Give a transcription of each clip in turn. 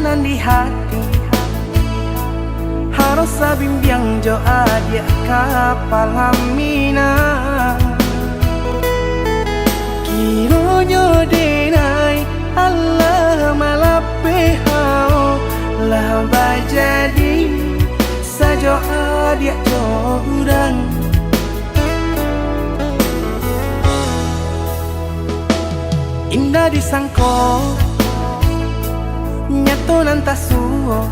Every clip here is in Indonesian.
nan di hati harus sabimbiang jo adia kapal hamina kironyo denai Allah malape hao lah bajadi sajo adia jo urang indah disangko nyato nan tasuo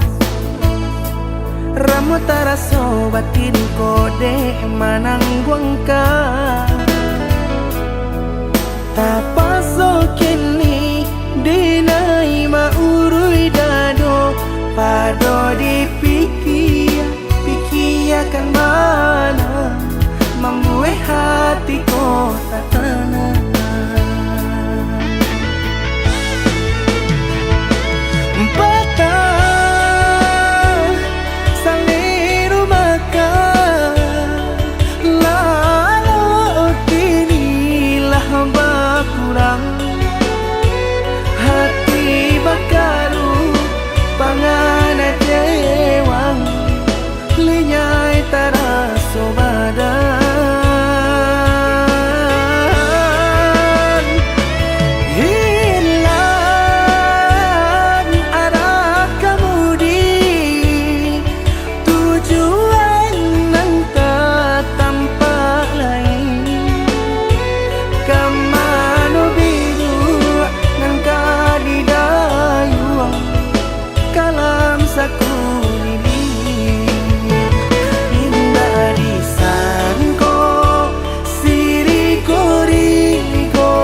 ramu taraso batin kode manangguang ka tapaso kini dinai maurui dado pado dipikir pikiakan mana membuat hatiku tak tenang hati bakaru pangana jewang linyai taraso badan hilang arah kemudi tujuan nan tak tampak lain kamano biru nan kadidayuang kalam sakunili indah disangko siriko-riko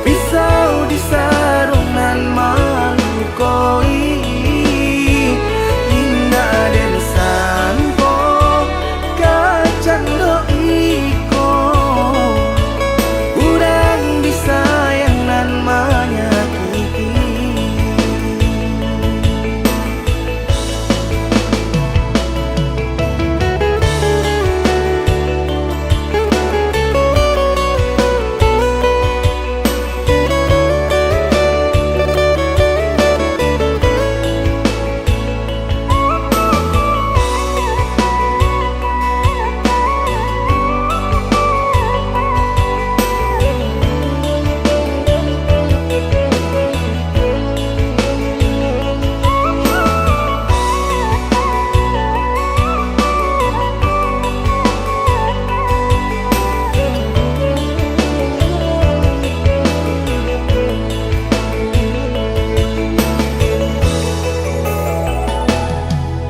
pisau disarung nan malukoi indah disangko kacang doiko urang disayang nan menyakiti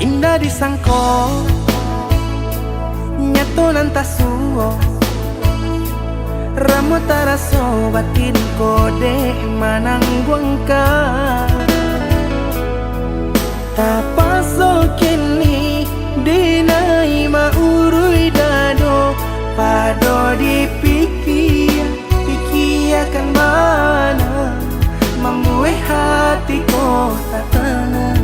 indah disangko nyato nan tasuo ramu taraso batin kode manangguang ka tapaso kini dinai maurui dado pado dipikir pikiakan mana membuat hatiku tak tenang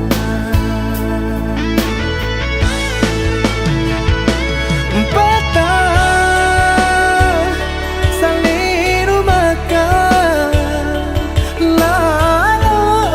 lalu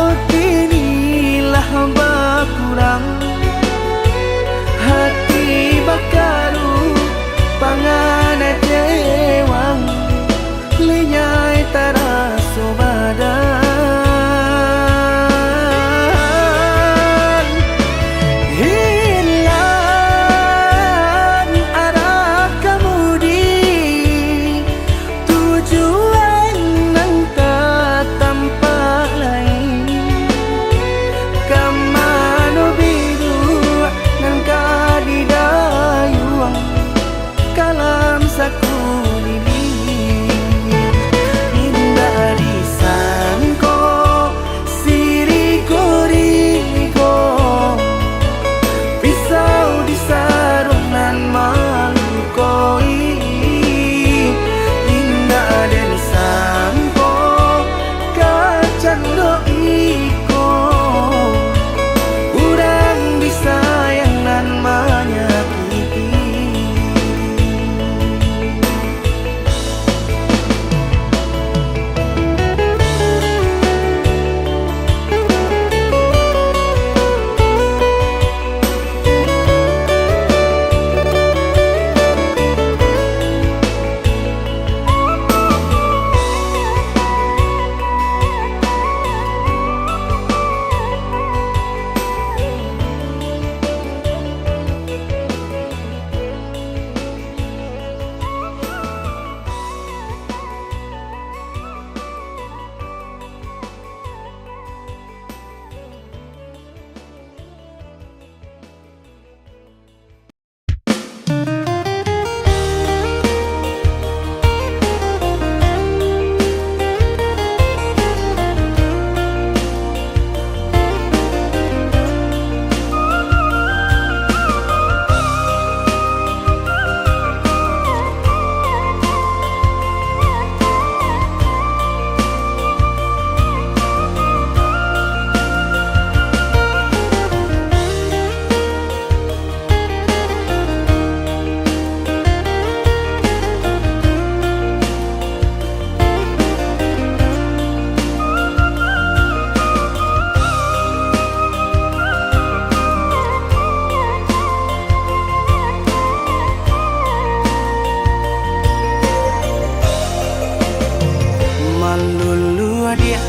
dia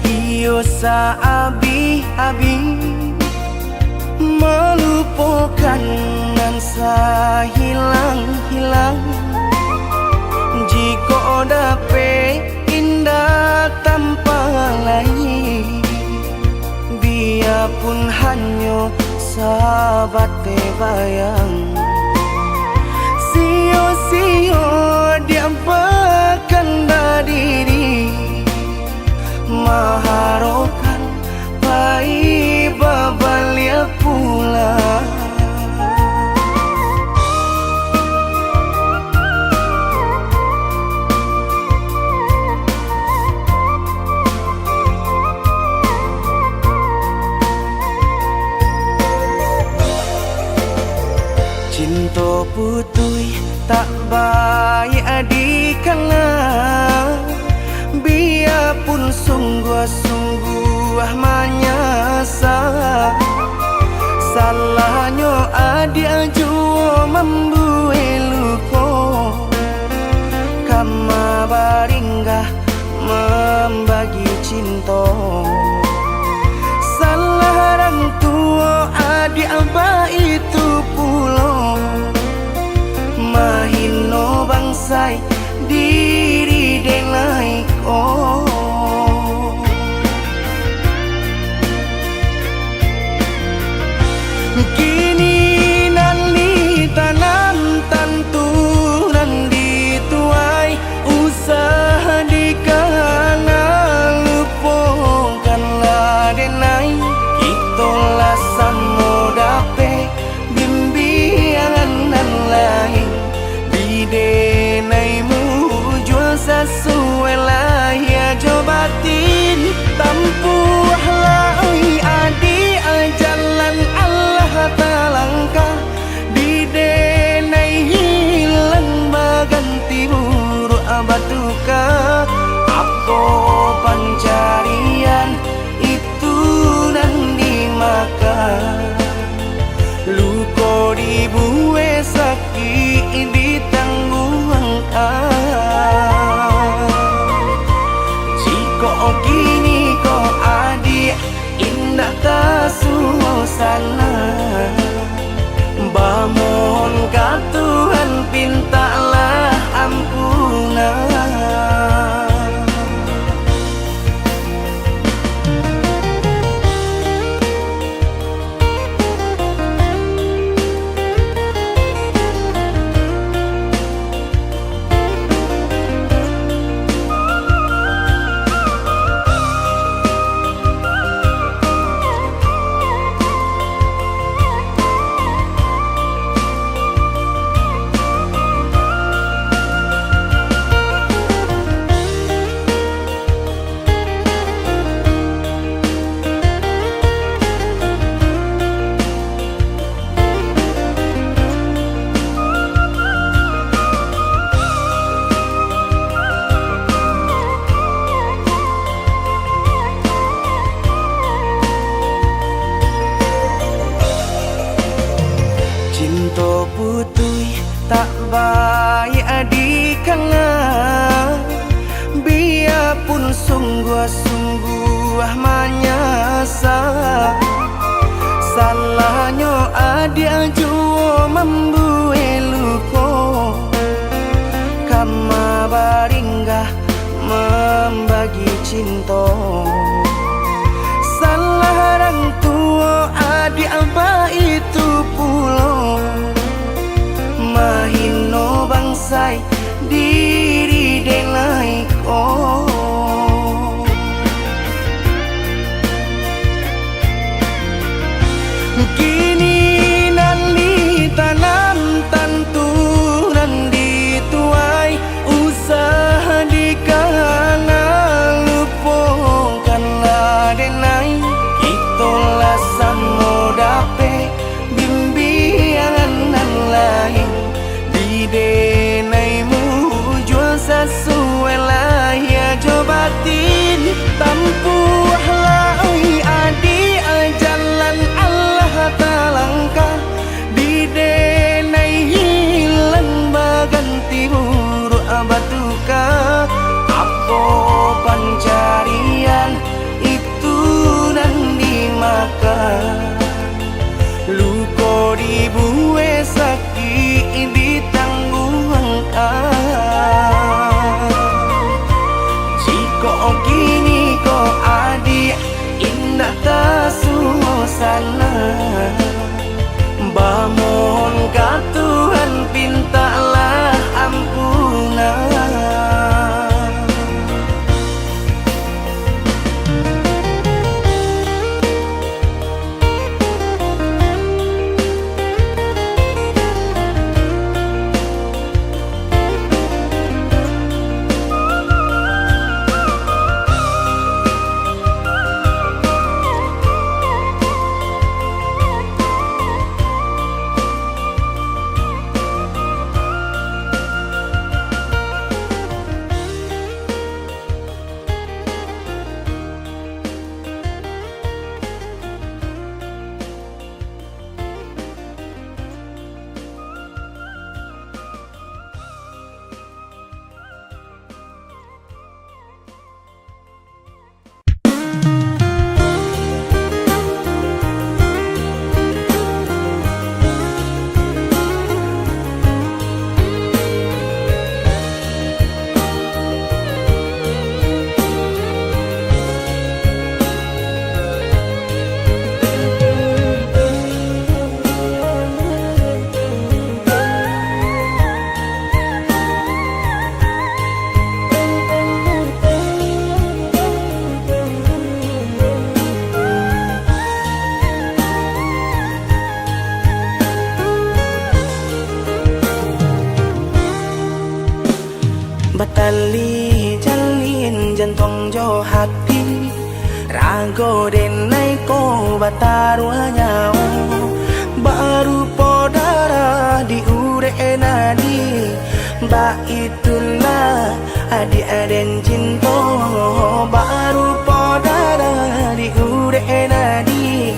iyo sa abi-abi melupakan nan sa hilang-hilang. Jika dapat indah tanpa lain, biarpun hanya sahabat bayang. Sio-sio dia bahkan diri maharokan baik babalia pula. Cinta putui tak baik adikana, biarpun sungguh-sungguh menyasa. Salahnya adik jua membuat luka, kama baringgah membagi cinta. Salah orang tua adik abah itu pulau, mahino bangsai diri denai ko. Kini nali tanam tanturan dituai, usaha dikana lupakanlah denai. Itulah samo dape bimbingan nan lain, bidenaimu jual sesuai lah ya jobatin. Tampuhlah oi adi jalan Allah talangkah, bidenai hilang baganti buruk abatuka. Apa pencarian itu dan dimakan, luka dibuat sakit ditanggung angkat. Jika kini kau adik indah tak suasana, bamohon ka Tuhan pintalah ampunan. Cinta putui tak baik adikana, biarpun sungguh-sungguh menyasa. Salahnya adik jua membuat luka, kama baringgah membagi cinta. Salah orang tua adik abah itu pulau, mahino bangsai diri denai ko. Kini nali tanam tanturan dituai, usaha dikana lupakanlah denai. Itulah samo dape bimbingan nan lain, bidenaimu jual sesuai lah ya kalian itu dan dimakan. Luko dibuwe sakit ditangguhkan. Jika kini ko adik indah tak suasana, mohon ka Tuhan pintalah ampunan. Batali jalin jantung jo hati, rago denai ko batarua nyawa, baru podara di ure nadi, ba itulah adi aden cinto, baru podara di ure nadi,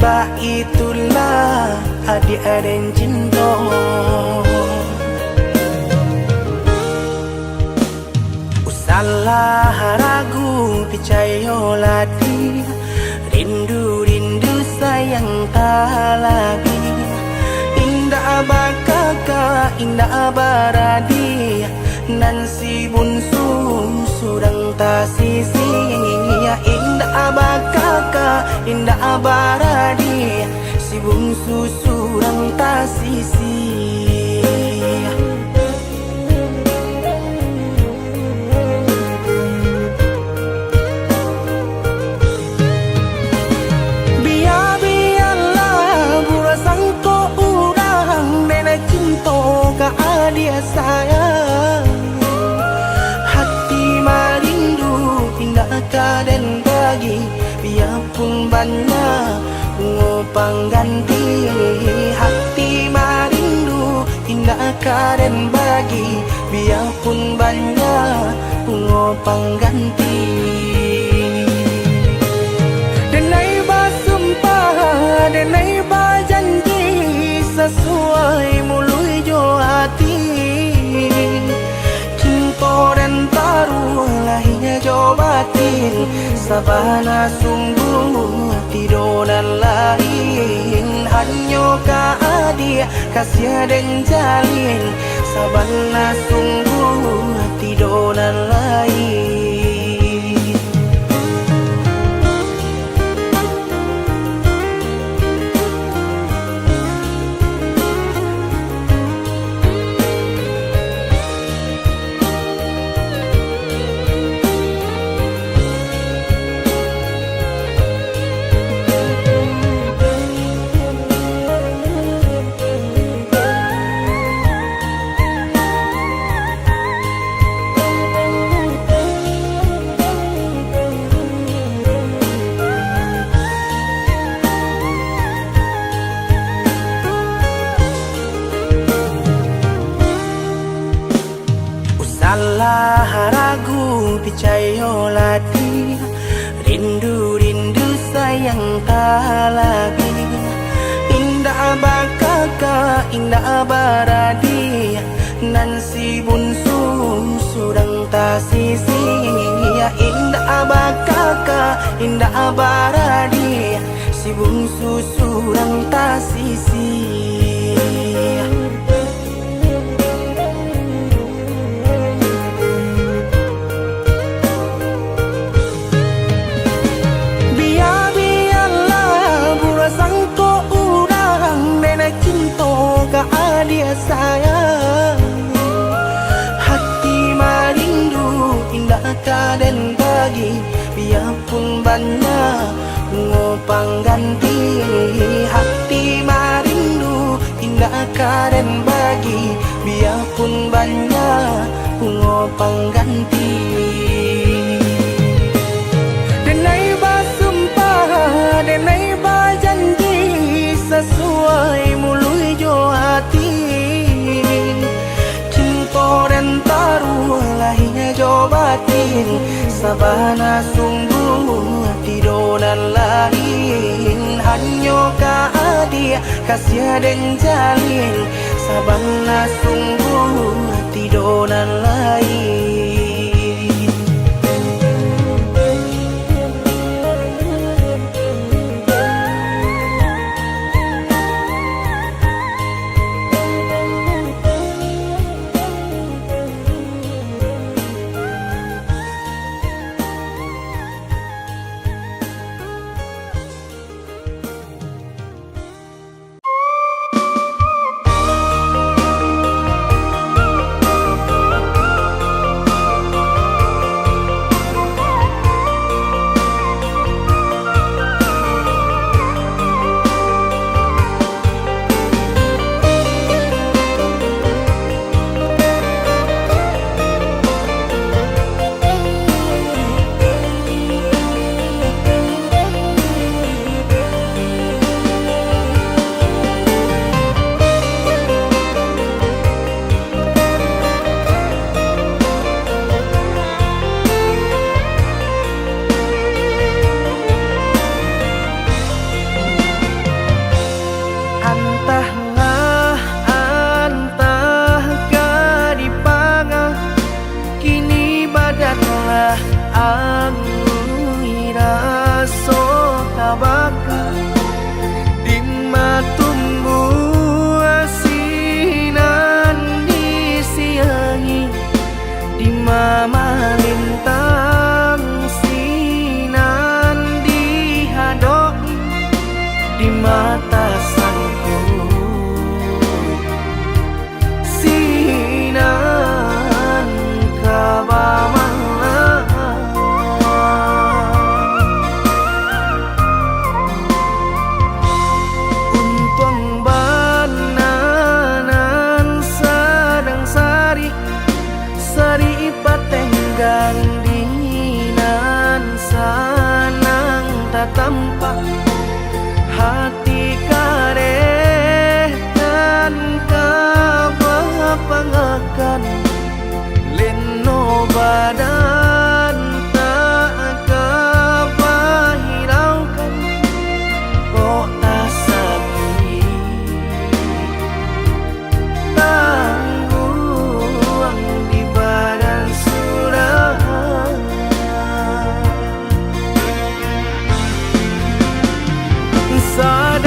ba itulah adi aden cinto. Salah ragu picayo lagi, rindu sayang tak lagi. Indah bakaka indah baradi, nan si bunsu surang tak sisi. Indah bakaka indah baradi, si bunsu surang tak sisi. Dia sayang, hati marindu indah kaden bagi, biarpun banyak ngopang ganti. Hati marindu indah kaden bagi, biarpun banyak ngopang ganti. Denai basumpah, denai bajanji, sesuai mului jo hati. Cinta dan taruh lahirnya jo batin, sabana sungguh tidur dan lain. Hanyo ka adia kasih dan jalin, sabana sungguh tidur dan lain. Salah ragu picayo lagi, rindu sayang tak lagi. Indah bakaka indah baradi, nan si bunsu surang tak sisi. Indah bakaka indah baradi si bungsu surang tasisi. Biarlah burasang ko urang nenek cinta ka adia sayang. Hati marindu indah kaden bagi biarpun banyak ngopang ganti. Hati marindu indah karen bagi biarpun banyak ngopang ganti. Denai basumpah, denai bajanji sesuai mului jo hati. Cinta dan taruh lahirnya jo batin sabana sungguh tidonan lain. Hanyo ka adia kasih dan jalin sabana sungguh tidonan lain. Tampak hati kareh dan kabapangakan leno badan tak kabahiraukan kok tak sakit tangguang di badan surah. Sa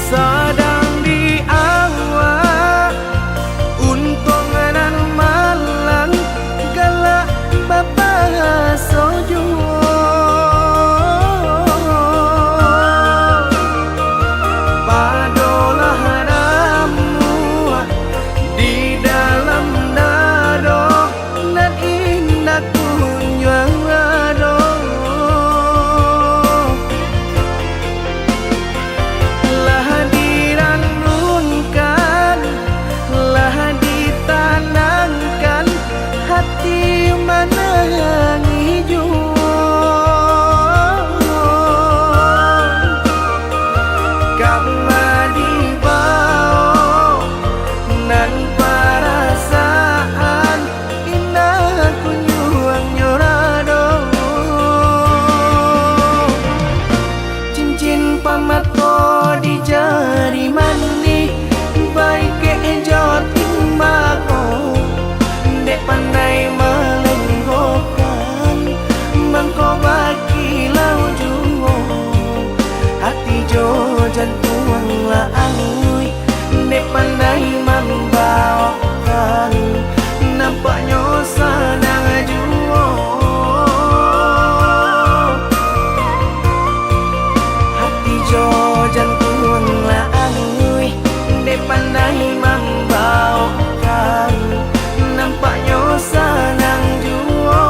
sedang diawak untung nan malang galak bapak sojuo padolah haramu di dalam dado nan indah kunjung ado lah diranunkan lah ditanangkan hati menangi karena dibawa nan perasaan indah kunjung nyorado cincin pamato di jari mani baik kejo timbako dek pandai melenggokan mangko baki lau juo hati jo jantung la angui dek pandai membawakan nampaknya sedang juo hati jo jantung la angui dek pandai membawakan nampaknya sedang juo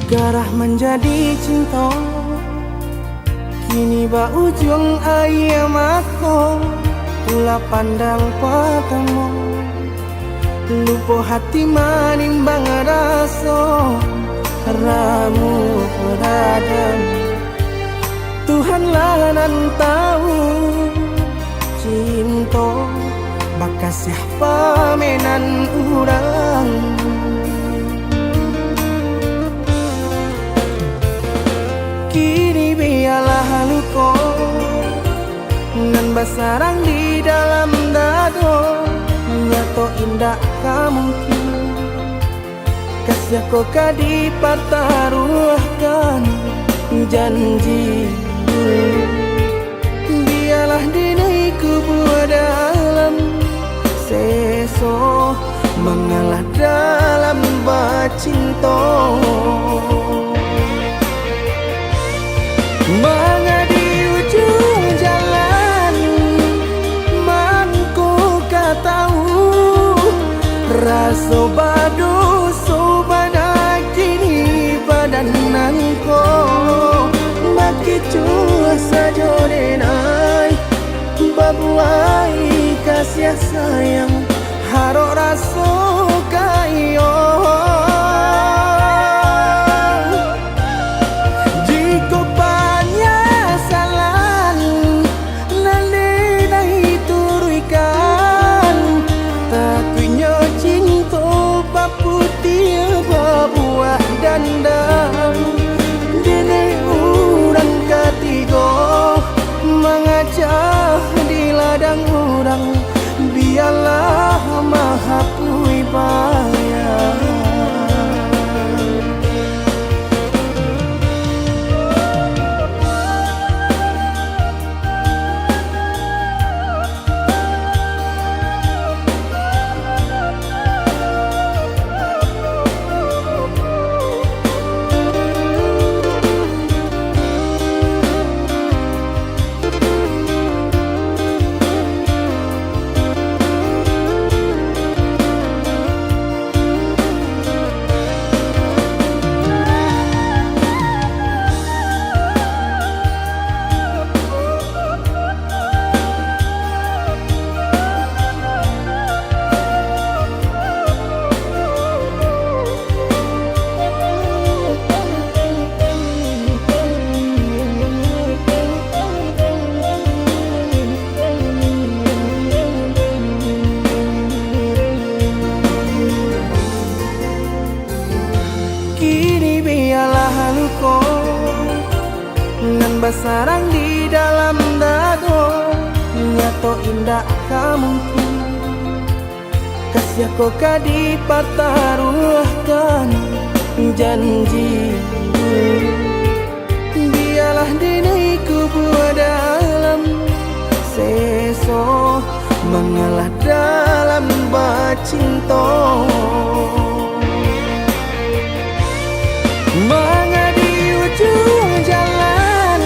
Garah menjadi cinta kini ba ujung ayam aku pula pandang patamu lupa hati manimbang rasa ramu peradam Tuhanlah nan tahu cinta bakas siapa menan urang kini biarlah luka nan basarang di dalam dado nyato indah kamungkin kasih kau kadi pertaruhkan janji biarlah dinai kubur dalam seso mengalah dalam bacinta mengadi ujung jalan mangku katahu rasa badu sobana kini badan nangko maki cua saja denai babuai kasih sayang harok rasa kayo putih berbuah dandang. Dene urang ketiga mengajak di ladang urang, biarlah maha bayang. Bersarang di dalam dado, nyato indah kamungkin kasih kau kadi pataruhkan janji. Biarlah dini kubur dalam seso mengalah dalam bacinto. Mengadi ujung jalan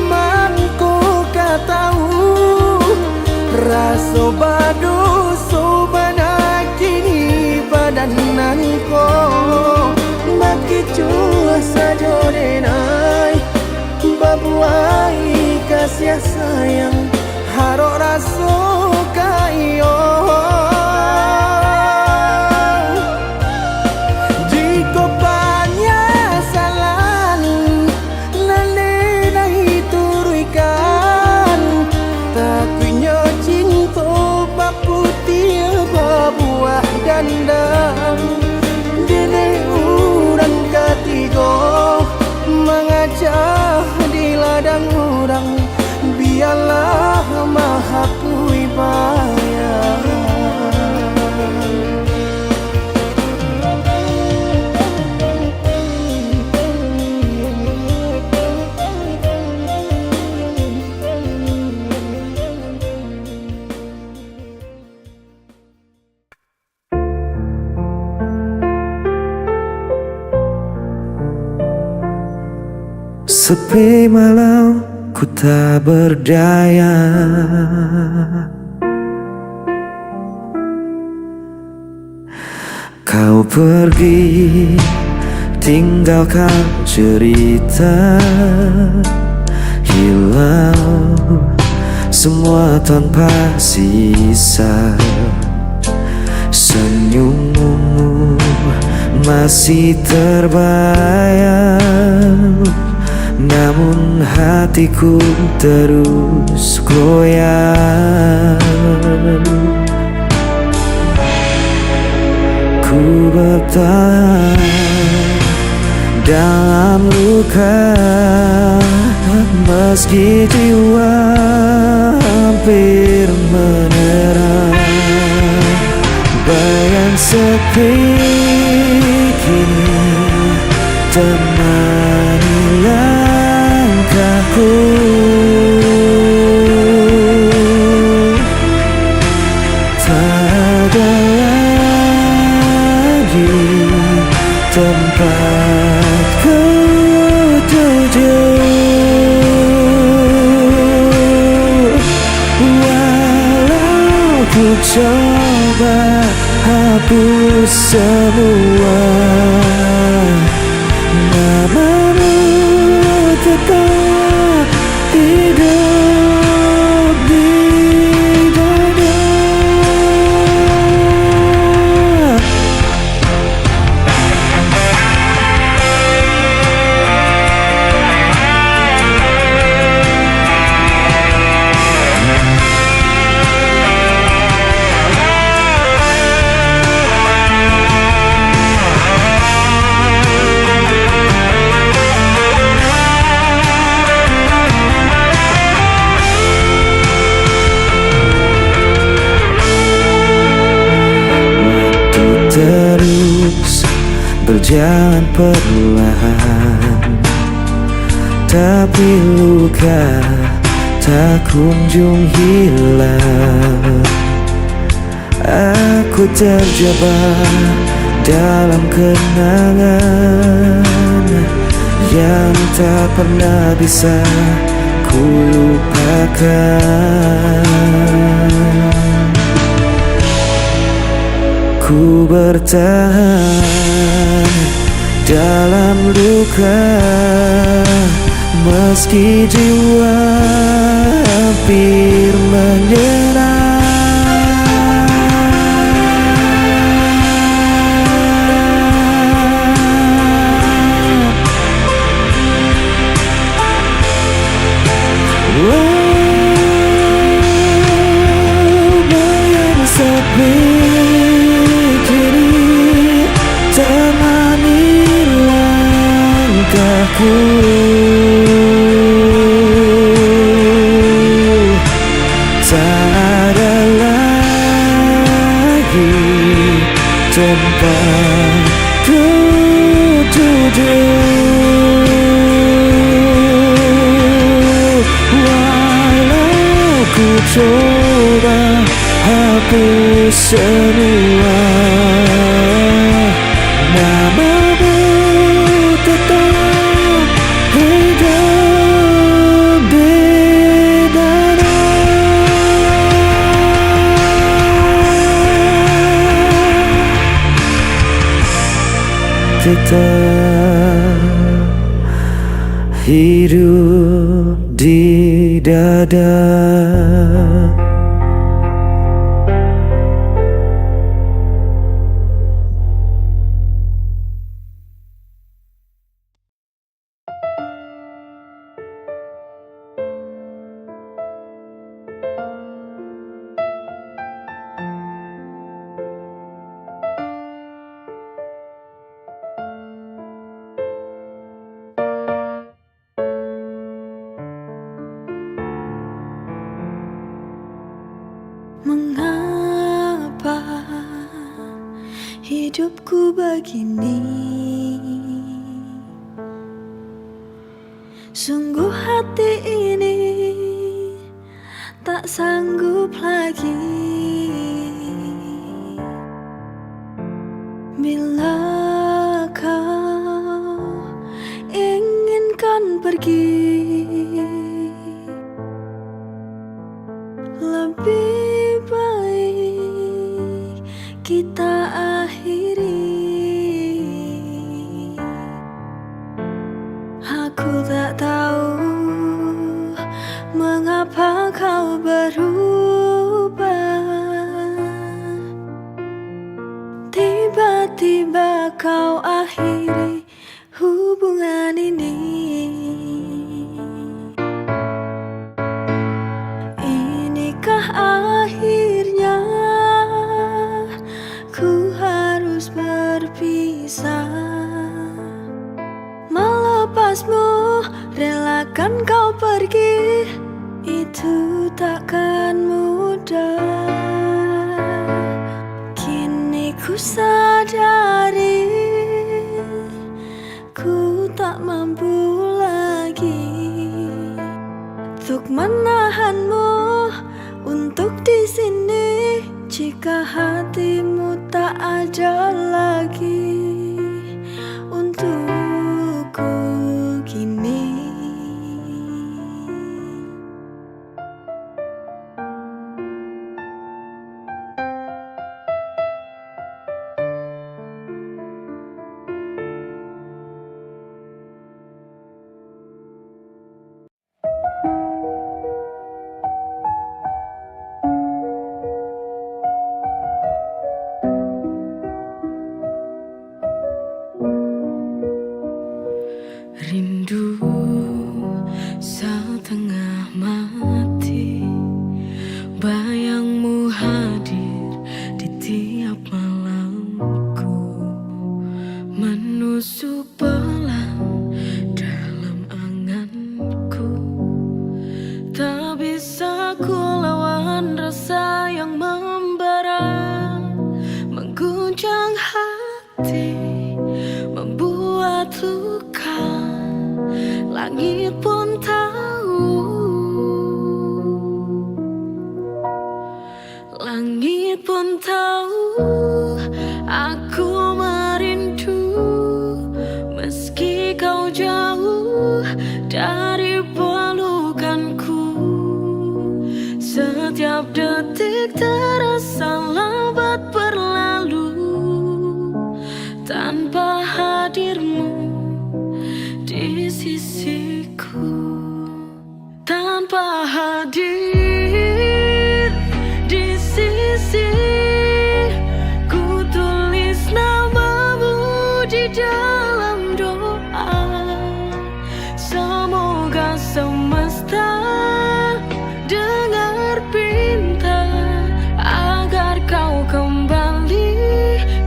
mangku tahu rasa badu sobana kini badananku bagi cua saja denai babuai kasih sayang harok rasa kayo. Dandang dene urang ketiga mengajak di ladang urang, biarlah maha bayang. Sepi malam ku tak berdaya, kau pergi tinggalkan cerita, hilang semua tanpa sisa. Senyummu masih terbayang, namun hatiku terus goyang. Ku bertahan dalam luka, meski jiwa hampir menyerah. Bayang sepi kini temani langkahku, tak ada lagi tempat ku tuju. Walau ku coba hapus semua, namamu tetap hidup di dada. terus berjalan perlahan, tapi luka tak kunjung hilang. Aku terjebak dalam kenangan yang tak pernah bisa ku lupakan. Ku bertahan dalam luka, meski jiwa hampir menyerah. Bayang sepi kini temani langkahku. Tak ada lagi tempatku duduk, walau ku coba hapus semua, namamu tetap hidup di dada. Tetap hidup di dada. Mengapa hidupku begini? Sungguh hati ini tak sanggup lagi. Bila kau inginkan pergi, lebih baik kita akhiri. Aku tak tahu mengapa kau berubah. Tiba-tiba kau akhiri hubungan ini. Inikah akhirnya ku harus berpisah? Melepasmu, relakan kau pergi, itu takkan mudah. Kini ku sadari ku tak mampu lagi untuk menahanmu, untuk di sini jika hatimu tak ada lagi untukku kini. Rindu setengah mati, bayangmu hadir di tiap malamku, menusuk pelan dalam anganku. Tak bisa ku lawan rasa yang membara, mengguncang Langit pun tahu, langit pun tahu aku merindu. Meski kau jauh dari pelukanku, setiap detik terasa lambat berlalu tanpa hadirmu di sisiku. Tanpa hadir di sisi, ku tulis namamu di dalam doa. Semoga semesta dengar pinta agar kau kembali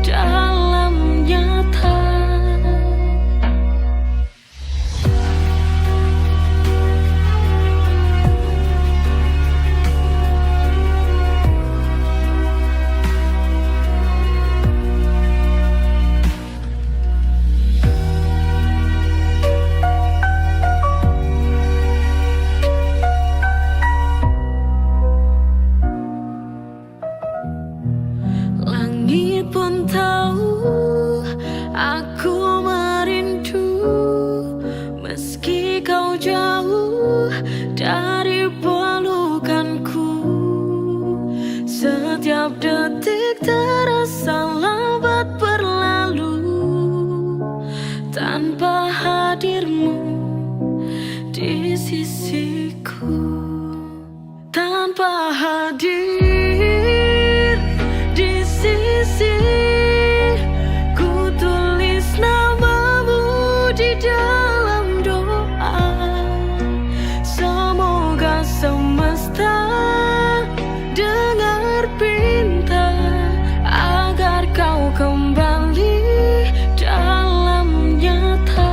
dalam nyata. Langit pun tahu aku merindu. Meski kau jauh dari pelukanku, setiap detik terasa lambat berlalu tanpa hadirmu di sisiku. Tanpa hadir di sisi, ku tulis namamu di dalam doa. Semoga semesta dengar pinta agar kau kembali dalam nyata.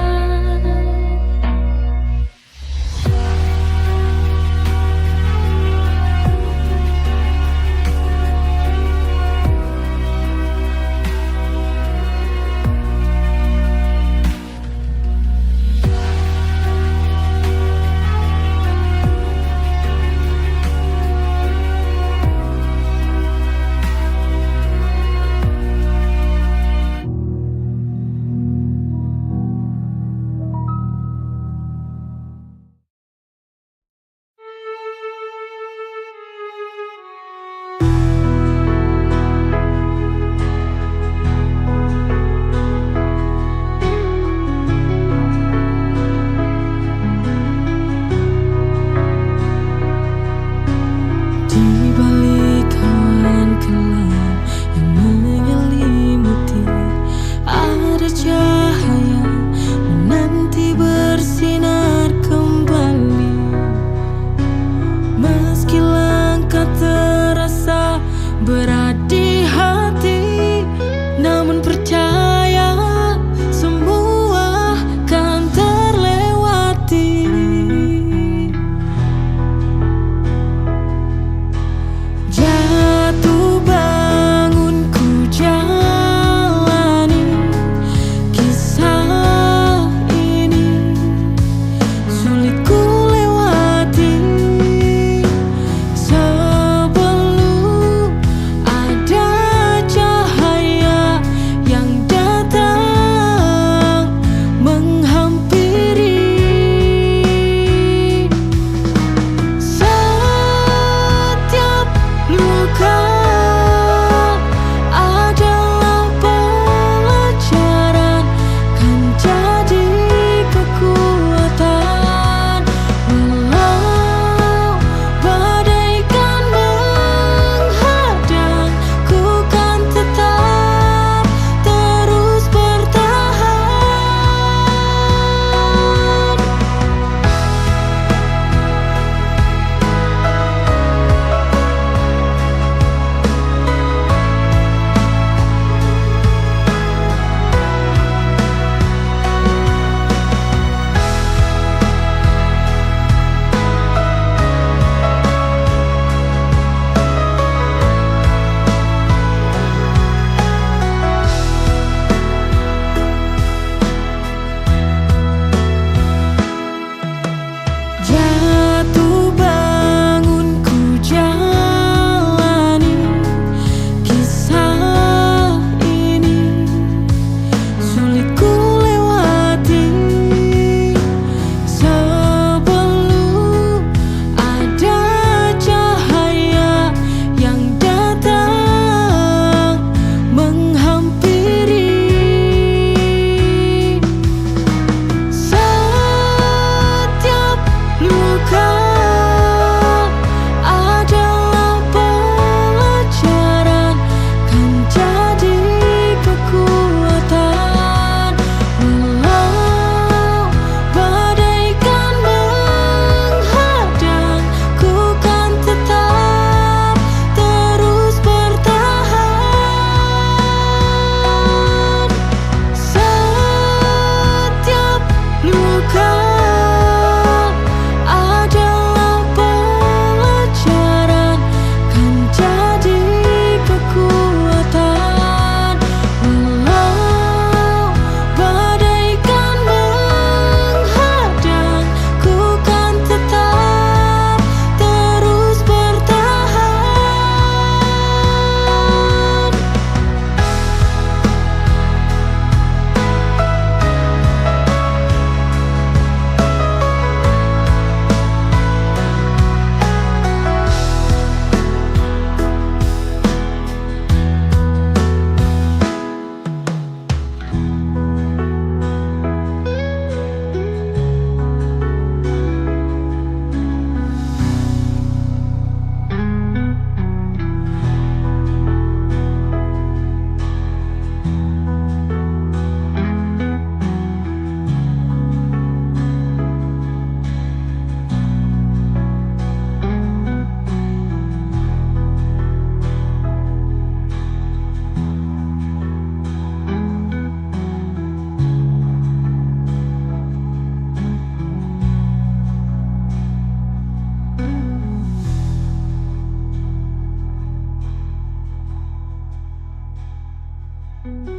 Ku